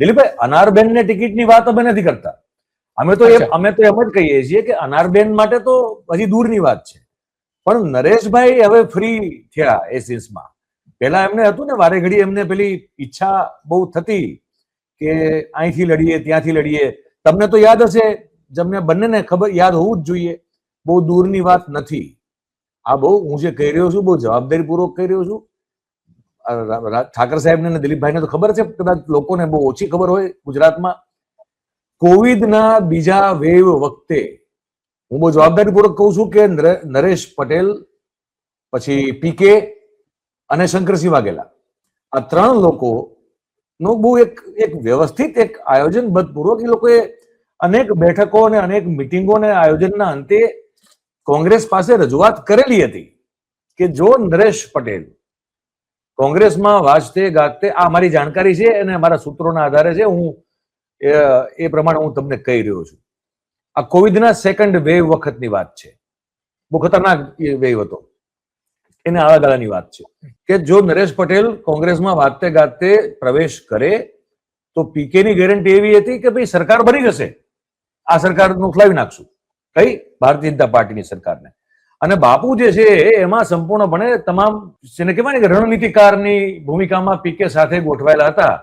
દિલીપભાઈ, અનારબેનને ટિકિટની વાત અમે નથી કરતા. અમે તો એમ જ કહીએ છીએ કે અનારબેન માટે તો હજી દૂરની વાત છે, પણ નરેશભાઈ હવે ફ્રી થયા એ સેન્સમાં. પહેલા એમને હતું ને, વારે ઘડી એમને પેલી ઈચ્છા બહુ થતી કે અહીંથી લડીએ ત્યાંથી લડીએ. તમને તો યાદ હશે, તમને બંનેને ખબર યાદ હોવું જ જોઈએ, બહુ દૂરની વાત નથી આ. બહુ હું જે કહી રહ્યો છું બહુ જવાબદારીપૂર્વક કહી રહ્યો છું. ઠાકર સાહેબને અને દિલીપભાઈને તો ખબર છે, કદાચ લોકોને બહુ ઓછી ખબર હોય. ગુજરાતમાં કોવિડના બીજા વેવ વખતે હું બહુ જવાબદારીપૂર્વક કહું છું કે નરેશ પટેલ, પછી પીકે અને શંકરસિંહ વાઘેલા, આ ત્રણ લોકોનો બહુ એક વ્યવસ્થિત એક આયોજનબદ્ધપૂર્વક એ લોકોએ અનેક બેઠકો અને અનેક મિટિંગોને આયોજનના અંતે કોંગ્રેસ પાસે રજૂઆત કરેલી હતી કે જો નરેશ પટેલ કોંગ્રેસમાં વાજતે ગાજતે, આ મારી જાણકારી છે અને મારા સૂત્રોના આધારે છે, હું એ પ્રમાણે હું તમને કહી રહ્યો છું. આ કોવિડના સેકન્ડ વેવ વખતની વાત છે, બહુ ખતરનાક વેવ હતો, એને આળા ગાળાની વાત છે કે જો નરેશ પટેલ કોંગ્રેસમાં વાજતે ગાજતે પ્રવેશ કરે તો પીકેની ગેરંટી એવી હતી કે ભાઈ સરકાર બની જશે, આ સરકારને ઉથલાવી નાખશું. કઈ? ભારતીય જનતા પાર્ટીની સરકારને. અને બાપુ જે છે એમાં સંપૂર્ણપણે તમામ જેને કહેવાય ને કે રણનીતિકારની ભૂમિકામાં પીકે સાથે ગોઠવાયેલા હતા.